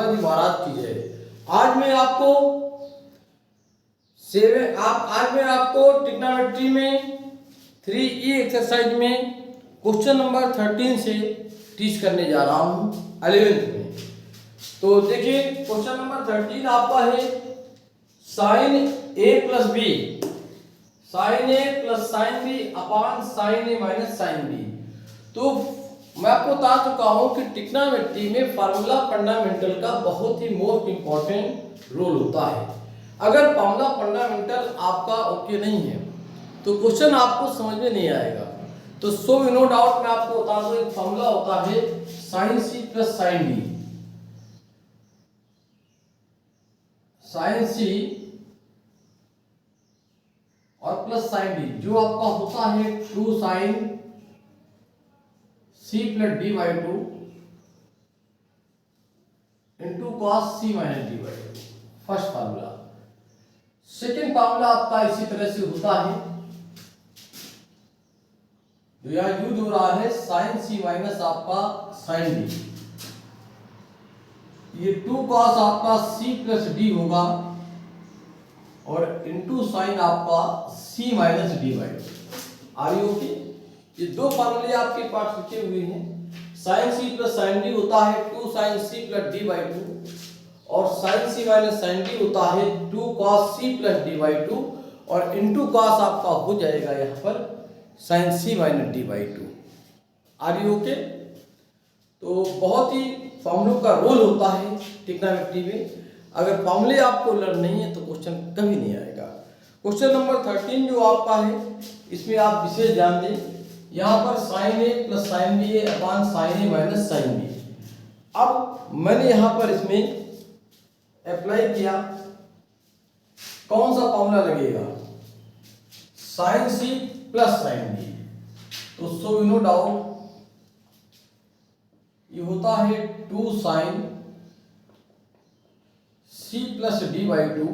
माता दी महाराज की जय। आज मैं आपको ट्रिग्नोमेट्री में 3E एक्सरसाइज में क्वेश्चन नंबर 13 से टीच करने जा रहा हूँ 11th में। तो देखिए क्वेश्चन नंबर 13 आपका है sine A plus B, sine A plus sine B upon sine A minus sine B. तो मैं आपको बता चुका हूं कि ट्रिग्नोमेट्री में फार्मूला फंडामेंटल का बहुत ही मोस्ट इंपॉर्टेंट रोल होता है। अगर फार्मूला फंडामेंटल आपका ओके नहीं है तो क्वेश्चन आपको समझ में नहीं आएगा। तो सो नो डाउट मैं आपको बता दूं, एक फार्मूला होता है sine C plus sine D, sine C और प्लस साइन D, जो आपका होता है 2 sine C plus D by 2 into cos C minus D by 2, first formula. Second formula आपका इसी तरह से होता है, जो यहां यूज हो रहा है साइन C माइनस आपका साइन D, ये 2 कॉस आपका C प्लस D होगा और इंटू साइन आपका C minus D by 2। Are you okay? ये दो फार्मूले आपके पास लिखे हुए हैं। Sine C plus sine D होता है 2 sine C plus D by 2 और sine C minus sine D होता है 2 cos C plus D by 2 और इंटू कॉस आपका हो जाएगा यहाँ पर sine C minus D by 2। Are you okay? तो बहुत ही फॉर्मूलों का रोल होता है ट्रिग्नोमेट्री में। अगर फॉर्मूले आपको लर्न नहीं है तो क्वेश्चन कभी नहीं आएगा। क्वेश्चन नंबर 13 जो आपका है इसमें आप विशेष ध्यान दें, यहाँ पर sine A plus sine B है upon sine A minus sine B। अब मैंने यहाँ पर इसमें अप्लाई किया, कौन सा फॉर्मूला लगेगा? Sine C plus sine D। तो सो नो डाउट ये होता है 2 sine C plus D by 2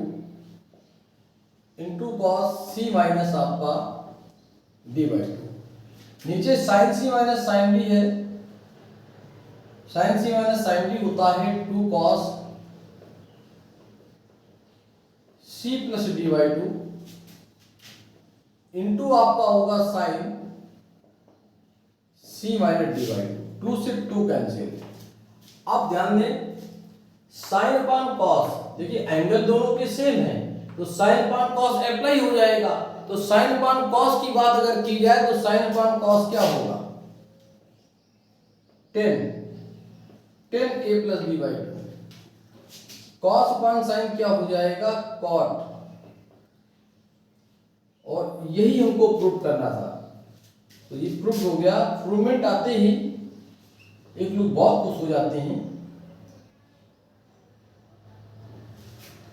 into cos C minus आपका D बाई 2। नीचे sine C minus sine D है, sine C minus sine D होता है 2 cos C plus D by 2 into आपका होगा sine C minus D by 2 से 2 cancel. आप ध्यान दें साइन अपॉन कॉस, देखिए एंगल दोनों के सेम है तो साइन अपॉन कॉस अप्लाई हो जाएगा। तो साइन अपॉन कॉस की बात अगर की जाए तो साइन अपॉन कॉस क्या होगा? 10 A plus B by 2। Cos upon sine क्या हो जाएगा? कॉट। और यही हमको प्रूव करना था, तो ये प्रूव हो गया। प्रूवमेंट आते ही एक लोग बहुत खुश हो जाते हैं,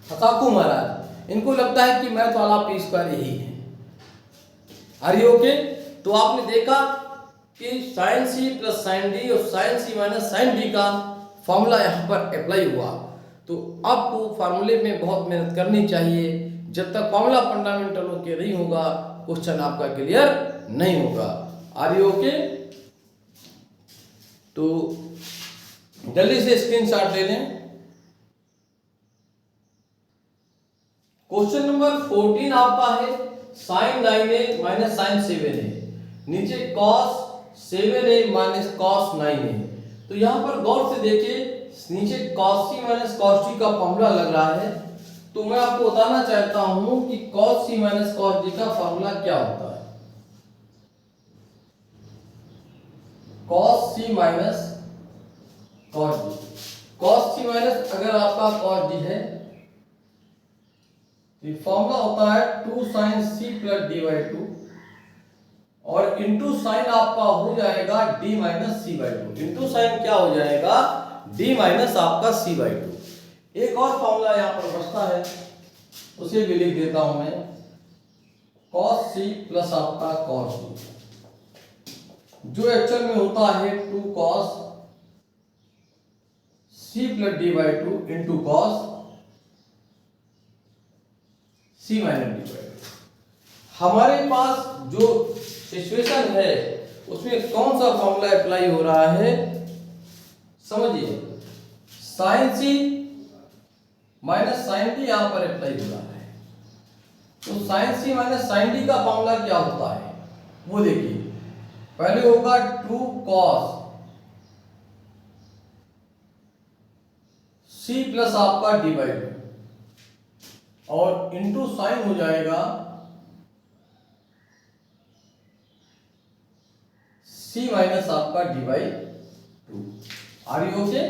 हसाकू महाराज, इनको लगता है कि मैथ वाला पी स्क्वायर यही है। Are you okay? तो आपने देखा कि sine C plus sine D और sine C minus sine D का फॉर्मूला यहाँ पर अप्लाई हुआ। तो आपको फार्मूले में बहुत मेहनत करनी चाहिए। जब तक फॉर्मूला फंडामेंटल ओके नहीं होगा क्वेश्चन आपका क्लियर नहीं होगा। Are you okay? तो जल्दी से स्क्रीनशॉट ले लें। क्वेश्चन नंबर 14 आपका है sign 9A minus sign 7A, नीचे cos 7A minus cos 9A। तो यहां पर गौर से देखिए, नीचे cos C minus cos D का फॉर्मूला लग रहा है। तो मैं आपको बताना चाहता हूं कि cos C minus cos D का फॉर्मूला क्या होता है। cos C minus cos D, cos C minus अगर आपका cos D है तो फॉर्मूला होता है 2 sine C plus D by 2 और इंटू साइन आपका हो जाएगा D minus C by 2। Into sine क्या हो जाएगा? D माइनस आपका C बाई 2। एक और फॉर्मूला यहाँ पर बचता है, उसे भी लिख देता हूं मैं, cos C प्लस आपका cos D, जो एक्चुअल में होता है 2 cos C plus D by 2 into cos C minus D by 2। हमारे पास जो सिचुएशन है उसमें कौन सा फॉर्मूला अप्लाई हो रहा है? समझिए, sine C minus sine D यहां पर अप्लाई हो रहा है। तो sine C minus sine D का फॉर्मूला क्या होता है वो देखिए। पहले होगा 2 cos सी प्लस आपका डी बाई 2 और इंटू साइन हो जाएगा सी माइनस आपका D by 2। Are you okay?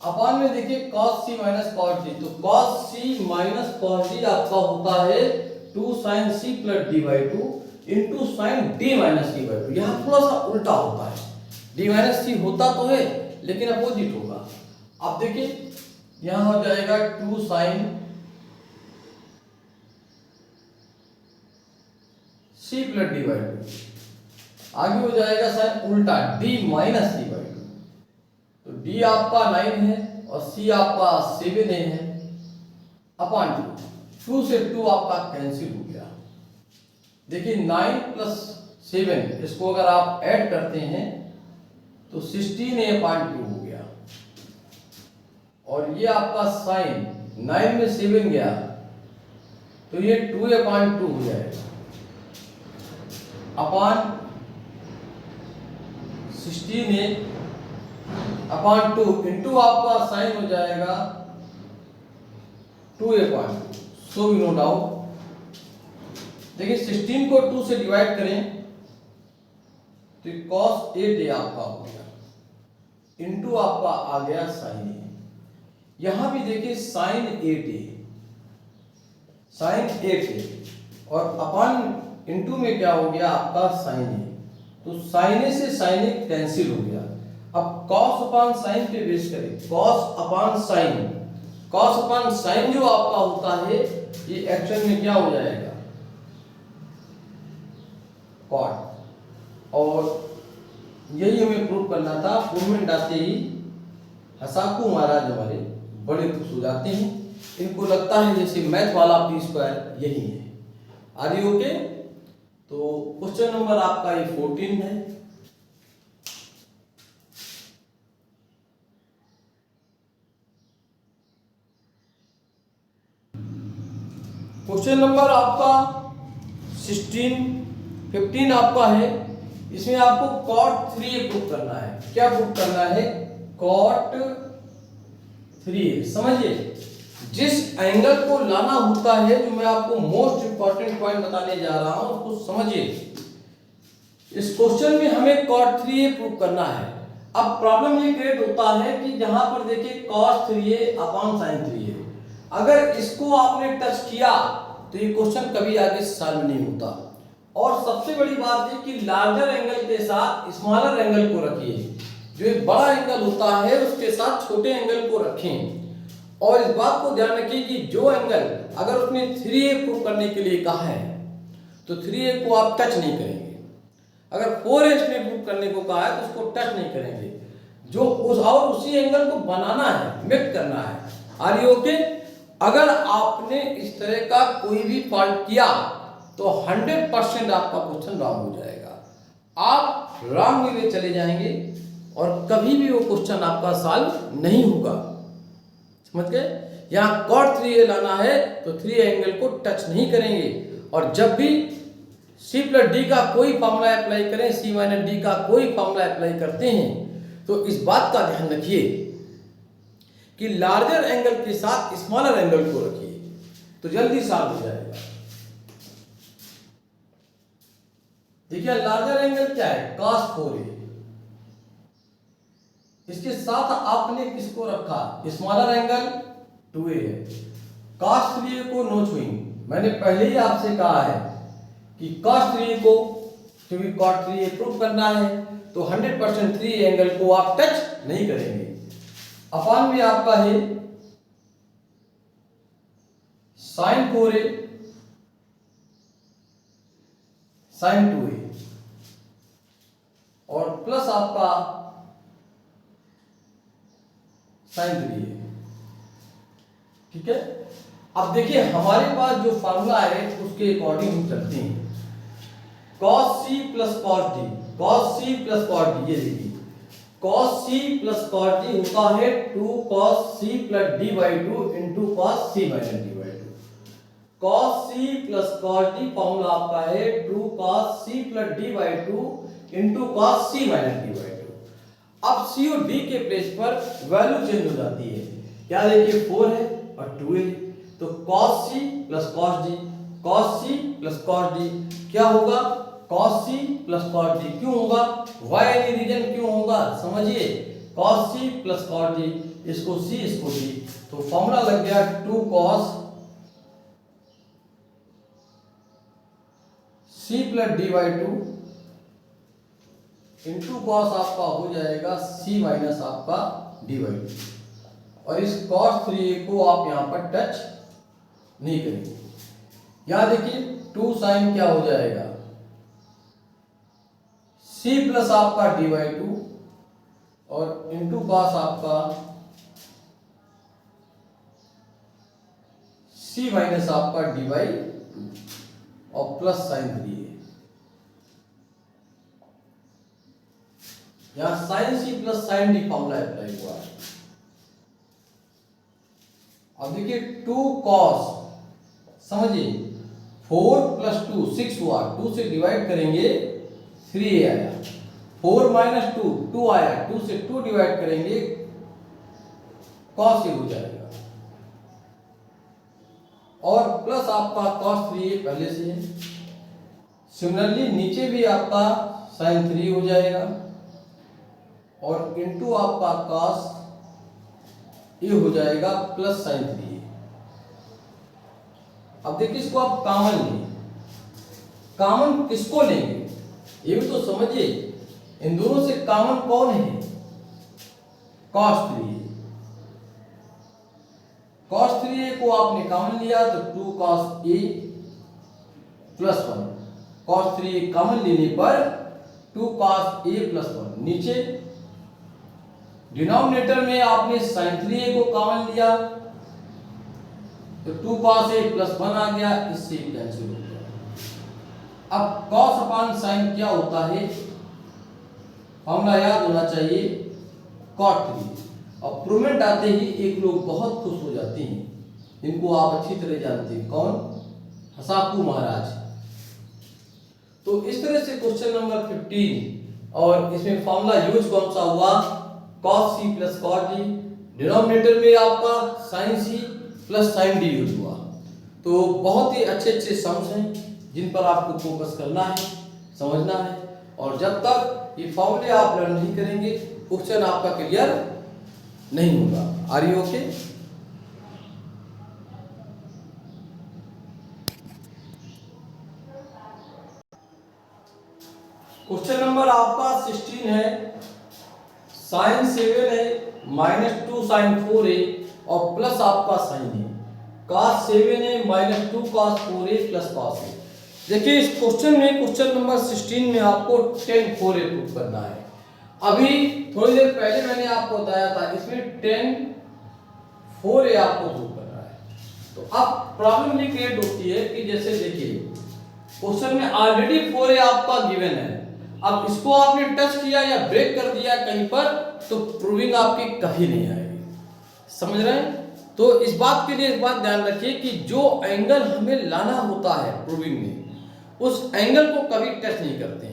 अपान में देखिए cos C minus cos D, तो cos C minus cos D आपका होता है 2 sin c plus D by 2 into sign D minus D by 2। यहाँ थोड़ा सा उल्टा होता है, डी माइनस सी होता तो है लेकिन अपोजिट होगा। आप देखिए यहाँ हो जाएगा 2 sin c plus D by 2, आगे हो जाएगा साइन उल्टा d माइनस डी बाई 2। तो d आपका 9 है और c आपका 7 है अपॉन 2 से 2 आपका कैंसिल हो गया। देखिए 9 प्लस 7 इसको अगर आप ऐड करते हैं तो 16 अपॉन 2 हो गया और ये आपका साइन 9 में 7 गया तो ये 2 अपॉन 2 हो जाएगा अपॉन 16 अपॉन 2 इंटू आपका साइन हो जाएगा 2 upon 2। So we no doubt. देखिए 16 को 2 से डिवाइड करें तो cos 8 आपका हो गया इंटू आपका आ गया साइन ए। यहां भी देखिए साइन 8 साइन 8 और अपॉन इंटू में क्या हो गया आपका साइन ए। तो साइन ए से साइन ए कैंसिल हो गया। अब cos अपॉन साइन पे बेस करें, cos upon sine, cos upon sine जो आपका होता है ये एक्शन में क्या हो जाएगा cot। और यही हमें प्रूव करना था। प्रूवमेंट आते ही हसाकू महाराज हमारे बड़े खुश हो जाते हैं, इनको लगता है जैसे मैथ वाला पी स्क्वायर यही है। Are you okay? तो क्वेश्चन नंबर आपका ये 14 है। क्वेश्चन नंबर आपका 16 15 आपका है। इसमें आपको cot 3a प्रूव करना है। क्या प्रूव करना है? cot 3a। समझिए जिस एंगल को लाना होता है, जो मैं आपको मोस्ट इंपॉर्टेंट पॉइंट बताने जा रहा हूं उसको समझिए। इस क्वेश्चन में हमें cot 3a प्रूव करना है। अब प्रॉब्लम ये क्रिएट होता है कि जहां पर देखिए cos 3a upon sin 3a, अगर इसको आपने टच किया तो ये क्वेश्चन कभी आगे सॉल्व नहीं होता। और सबसे बड़ी बात है कि लार्जर एंगल के साथ स्मॉलर एंगल को रखिए, जो एक बड़ा एंगल होता है उसके साथ छोटे एंगल को रखें। और इस बात को ध्यान रखिए कि जो एंगल अगर उसने 3a प्रूव करने के लिए कहा है तो 3a को आप टच नहीं करेंगे। अगर 4a ने प्रूव करने को कहा है तो उसको टच नहीं करेंगे। जो उसी एंगल को बनाना है, मेक करना है। Are you okay? अगर आपने इस तरह का कोई भी फॉल्ट किया तो 100% आपका क्वेश्चन रॉन्ग हो जाएगा। आप रॉन्ग वे में चले जाएंगे और कभी भी वो क्वेश्चन आपका सॉल्व नहीं होगा। समझ गए? यहाँ cot 3a लाना है तो 3 एंगल को टच नहीं करेंगे। और जब भी c प्लस डी का कोई फॉर्मूला अप्लाई करें, c माइनस डी का कोई फॉर्मूला अप्लाई करते हैं तो इस बात का ध्यान रखिए कि लार्जर एंगल के साथ स्मॉलर एंगल को रखिए तो जल्दी सॉल्व हो जाएगा। देखिए लार्जर एंगल क्या है? cos 4a। इसके साथ आपने किसको रखा? स्मॉलर एंगल 2a है। cos 3a को नो छूइंग। मैंने पहले ही आपसे कहा है कि cos 3a को क्योंकि cot 3a प्रूव करना है तो 100% 3 एंगल को आप टच नहीं करेंगे। अपॉन में आपका है sin 4a sin 2a और प्लस आपका sin 3a। ठीक है? अब देखिए हमारे पास जो फार्मूला है उसके अकॉर्डिंग हम चलते हैं। cos c plus cos d, cos c plus cos d। ये देखिए cos c plus cos d होता है 2 cos c plus d by 2 into cos c minus d by 2। cos c plus cos d formula आपका है 2 cos c plus d by 2 into cos c minus d by 2। अब c और d के place पर value change हो जाती है। क्या देखिए 4 है और 2 है, तो cos c plus cos d, cos c plus cos d क्या होगा, cos c plus cos d। क्यों होगा, why any reason क्यों होगा, समझिए cos c plus cos d, इसको c इसको d, तो फॉर्मूला लग गया 2 cos c plus d by 2 into cos आपका हो जाएगा c माइनस आपका d बाई 2। और इस cos 3a को आप यहां पर टच नहीं करेंगे। यहां देखिए 2 sin क्या हो जाएगा, c प्लस आपका d बाई 2 और इंटू cos आपका c माइनस आपका d बाई 2 और प्लस साइन 3 है। यहां sine c plus sine d formula apply हुआ है। अब देखिए 2 cos, समझिए 4 प्लस 2 6 हुआ, 2 से डिवाइड करेंगे 3a आया, 4 माइनस 2 2 आया, 2 से 2 डिवाइड करेंगे cos a हो जाएगा और प्लस आपका cos 3a पहले से है। सिमिलरली नीचे भी आपका sin 3 हो जाएगा और इनटू आपका cos a हो जाएगा प्लस sin 3a। अब देखिए इसको आप कॉमन लें, कॉमन किसको लेंगे ये भी तो समझिए, इन दोनों से कॉमन कौन है, cos 3a। cos 3a को आपने कॉमन लिया तो 2 cos a plus 1, cos 3a common लेने पर 2 cos a प्लस 1। नीचे डिनोमिनेटर में आपने sin 3a को कॉमन लिया तो 2 cos a प्लस 1 आ गया, इससे कैंसिल हो गया। अब cos अपान sin क्या होता है, फॉर्मूला याद होना चाहिए cot 3। और प्रूवमेंट आते ही एक लोग बहुत खुश हो जाते हैं, इनको आप अच्छी तरह जानते हैं, कौन, हसाकू महाराज। तो इस तरह से क्वेश्चन नंबर 15 और इसमें फॉर्मूला यूज कौन सा हुआ, cos c plus cos d, denominator में आपका sin c plus sin d use हुआ। तो बहुत ही अच्छे अच्छे सम्स हैं जिन पर आपको फोकस करना है, समझना है, और जब तक ये फॉर्मूले आप लर्न नहीं करेंगे क्वेश्चन आपका क्लियर नहीं होगा। Are you okay? Question number आपका 16 है, sin 7 है माइनस 2 sin 4 है और प्लस आपका sin है, cos 7 है माइनस 2 cos 4 है प्लस cos है। देखिए इस क्वेश्चन में, क्वेश्चन नंबर 16 में आपको tan 4a प्रूव करना है। अभी थोड़ी देर पहले मैंने आपको बताया था इसमें tan 4a आपको प्रूव करना है। तो अब प्रॉब्लम ये क्रिएट होती है कि जैसे देखिए क्वेश्चन में ऑलरेडी 4a आपका गिवन है, अब इसको आपने टच किया या ब्रेक कर दिया कहीं पर तो प्रूविंग आपकी कहीं नहीं आएगी, समझ रहे हैं? तो इस बात के लिए एक बात ध्यान रखिए कि जो एंगल हमें लाना होता है प्रूविंग में, उस एंगल को कभी टच नहीं करते हैं,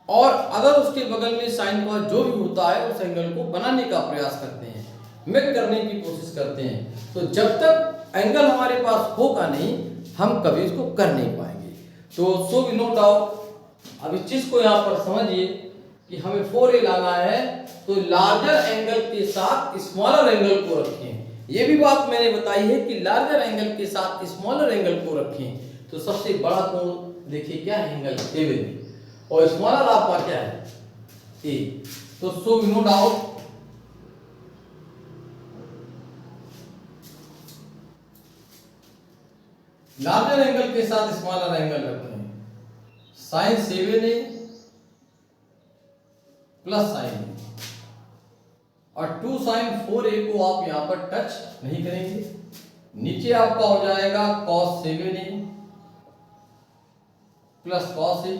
और अगर उसके बगल में साइन का जो भी होता है उस एंगल को बनाने का प्रयास करते हैं, मेक करने की कोशिश करते हैं। तो जब तक एंगल हमारे पास होगा नहीं हम कभी इसको कर नहीं पाएंगे। तो सो वी नो डाउट, अब इस चीज को यहाँ पर समझिए कि हमें 4a लाना है तो लार्जर एंगल के साथ स्मॉलर एंगल को रखें। ये भी बात मैंने बताई है कि लार्जर एंगल के साथ स्मॉलर एंगल को रखें। तो सबसे बड़ा कोण देखिए क्या है, एंगल 7, और स्मॉलर आपका क्या है, a। तो so we no doubt larger angle के साथ स्मॉलर एंगल रखें, sin 7a प्लस sin और 2 sin 4a को आप यहां पर टच नहीं करेंगे। नीचे आपका हो जाएगा cos 7a plus cos a,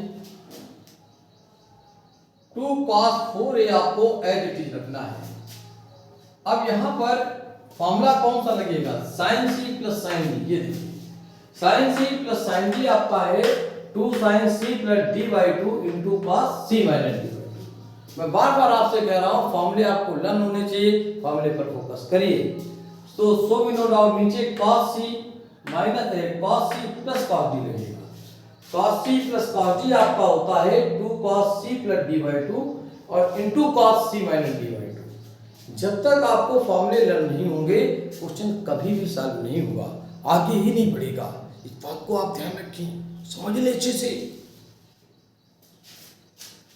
2 cos 4a आपको एज इट इज रखना है। अब यहां पर फॉर्मूला कौन सा लगेगा, sin c plus sin d। ये देखिए sin c plus sin d आपका है 2 sin c plus d by 2 into cos c minus d by 2। मैं बार बार आपसे कह रहा हूं फॉर्मूले आपको लर्न होने चाहिए, फॉर्मूले पर फोकस करिए। तो सो वी नो डाउट नीचे cos c minus cos c plus cos d लगेगा। cos c plus cos d आपका होता है 2 cos c plus d by 2 और into cos c minus d by 2। जब तक आपको फॉर्मूले लर्न नहीं होंगे क्वेश्चन कभी भी सॉल्व नहीं होगा, आगे ही नहीं बढ़ेगा। इस बात को आप ध्यान रखें, समझ ले अच्छे से।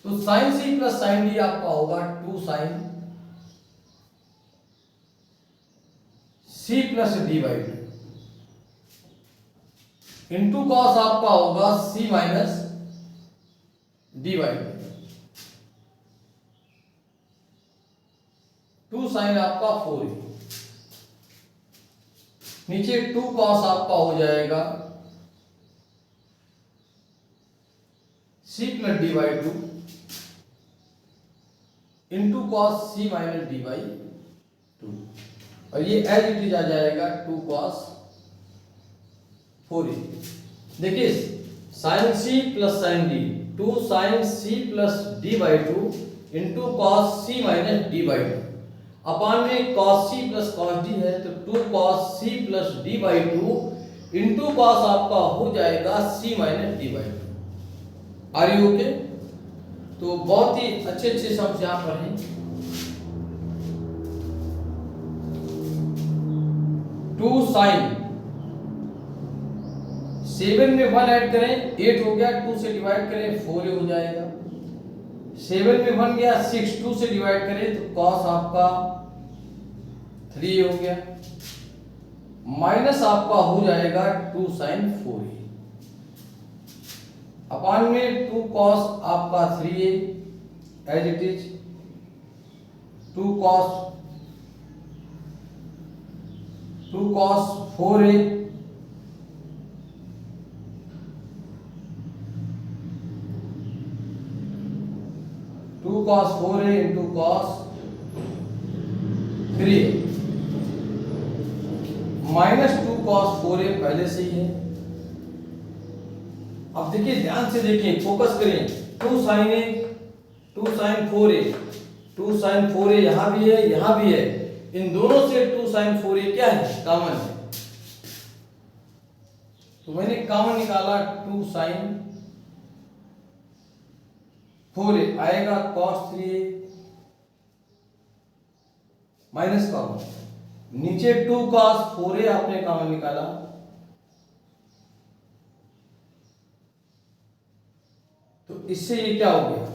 तो sin c plus sin d आपका होगा 2 sin c plus d by 2 into cos आपका होगा c minus d by 2 sine आपका 4a नीचे 2 कॉस आपका हो जाएगा c plus d by 2 into cos c minus d by 2 और ये एज इट इज आ जाएगा 2 कॉस 4a। देखिए sin c plus sin d 2 sin c plus d by 2 into cos c minus d by 2 upon में cos c plus cos d है तो 2 cos c plus d by 2 into cos आपका हो जाएगा c minus d by 2। Are you okay? तो बहुत ही अच्छे अच्छे शब्द यहाँ पर हैं। 2 sin 7 में 1 ऐड करें 8 हो गया, 2 से डिवाइड करें 4 हो जाएगा। 7 में 1 गया 6, 2 से डिवाइड करें तो cos आपका 3 हो गया, माइनस आपका हो जाएगा 2 sin 4a अपान में 2 cos आपका 3a as it is 2 cos 4a cos 4a into cos 3a minus 2 cos 4a पहले से ही है। अब देखिए ध्यान से देखिए, फोकस करें। 2 sin a 2 sin 4a 2 sin 4a यहां भी है यहां भी है, इन दोनों से 2 sin 4a क्या है, कॉमन है। तो मैंने कॉमन निकाला 2 sin 4a आएगा cos 3a माइनस कॉमन नीचे 2 cos 4a आपने कॉमन निकाला तो इससे ये क्या हो गया,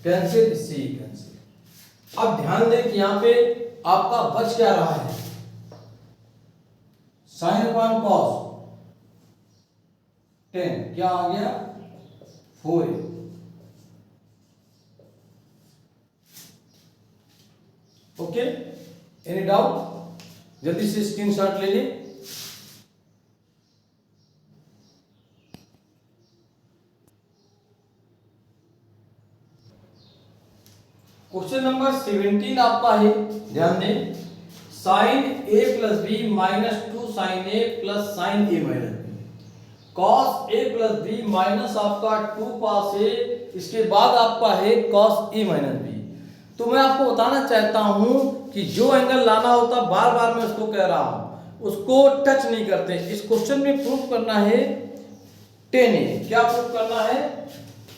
कैंसिल, इससे ये कैंसिल। अब ध्यान दें कि यहां पे आपका बच क्या रहा है, sin 1 cos 10 क्या आ गया 4a। Okay, any doubt? जल्दी से स्क्रीनशॉट ले लीजिए। क्वेश्चन नंबर 17 आपका है, ध्यान दें। sin a plus b minus 2 sin a plus sin a minus b cos a plus b minus आपका 2 cos a, इसके बाद आपका है cos a माइनस बी। तो मैं आपको बताना चाहता हूं कि जो एंगल लाना होता, बार बार मैं उसको कह रहा हूं, उसको टच नहीं करते। इस क्वेश्चन में प्रूफ करना है tan a। क्या प्रूफ करना है,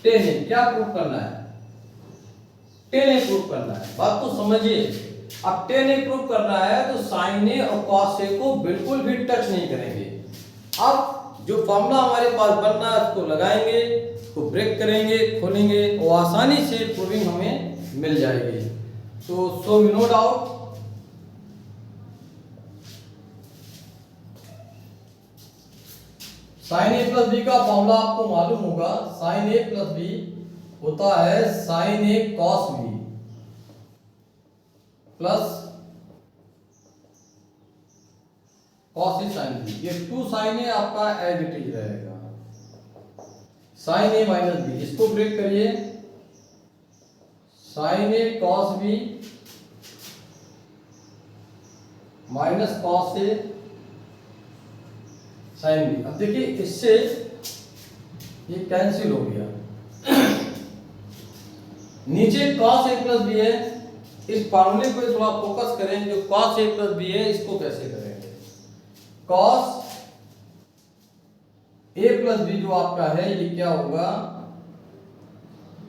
tan a। क्या प्रूफ करना है, tan a प्रूफ करना है। बात को समझिए। अब tan a प्रूफ करना है तो sin a और cos a को बिल्कुल भी टच नहीं करेंगे। अब जो फॉर्मूला हमारे पास बनना है उसको लगाएंगे, उसको ब्रेक करेंगे, खोलेंगे और आसानी से प्रूविंग हमें मिल जाएगी। तो so no doubt sin a plus B का फॉर्मूला आपको मालूम होगा। sin a प्लस बी होता है sin a cos b plus cos a sin b। ये 2 sin a आपका एज इट इज रहेगा, sin a माइनस b। इसको ब्रेक करिए, sign A cos B minus cos A sine B. अब देखिए इससे ये कैंसिल हो गया। नीचे cos a प्लस बी है, इस फॉर्मूले पे थोड़ा फोकस करें। जो cos a प्लस बी है इसको कैसे करेंगे? cos a प्लस बी जो आपका है ये क्या होगा?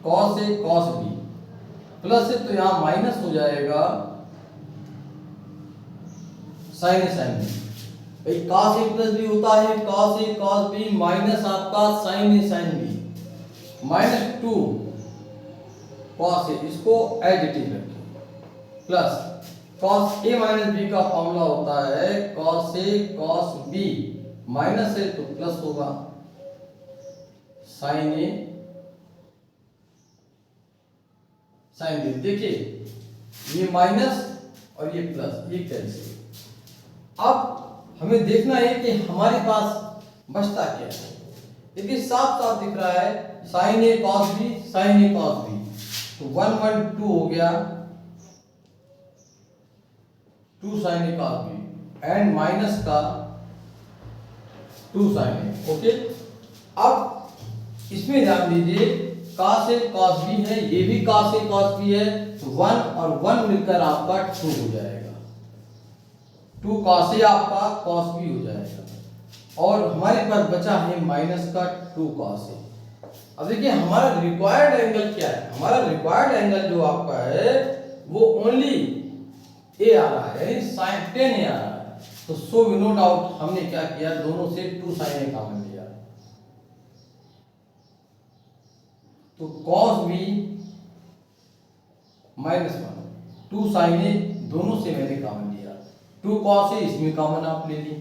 cos a cos b plus है तो यहां माइनस हो जाएगा sin a sin b। भाई cos a प्लस बी होता है cos a cos b minus आपका sin a sin b minus 2 cos a, इसको एज इट इज रखें plus cos a minus b का फॉर्मूला होता है cos a cos b minus है तो प्लस होगा sin a sin b। देखिए ये माइनस और ये प्लस ये कैंसिल। अब हमें देखना है कि हमारे पास बचता क्या है। देखिए साफ साफ दिख रहा है sin a cos b sin a cos b, तो 1 1 2 हो गया 2 sin a cos b and minus का 2 sin a। ओके, अब इसमें ध्यान दीजिए cos a cos b है, ये भी cos a cos b है, तो 1 और 1 मिलकर आपका 2 हो जाएगा। 2 cos a आपका cos b हो जाएगा और हमारे पास बचा है माइनस का 2 cos a। अब देखिए हमारा रिक्वायर्ड एंगल क्या है? हमारा रिक्वायर्ड एंगल जो आपका है वो ओनली a आ रहा है, यानी sin 10 a आ रहा है। तो सो वी नो डाउट हमने क्या किया, दोनों से 2 sin a कॉमन लिया, तो cos b minus 1 2 sin a दोनों से मैंने कॉमन लिया, 2 cos a इसमें कॉमन आप ले ली,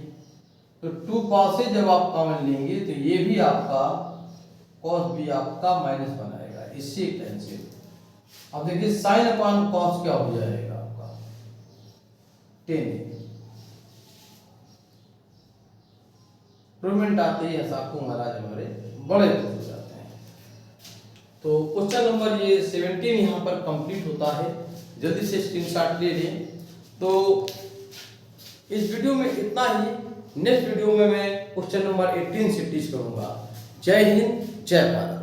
तो 2 cos a जब आप कॉमन लेंगे तो ये भी आपका cos b आपका माइनस 1 आएगा, इससे कैंसिल। अब देखिए sin अपॉन cos क्या हो जाएगा आपका 10। प्रूवमेंट आते ही साकू महाराज हमारे बड़े खुश हो जाते हैं। तो क्वेश्चन नंबर ये 17 यहाँ पर कंप्लीट होता है। जल्दी से स्क्रीनशॉट ले लें। तो इस वीडियो में इतना ही। नेक्स्ट वीडियो में मैं क्वेश्चन नंबर 18 से टीच करूंगा। जय हिंद, जय भारत।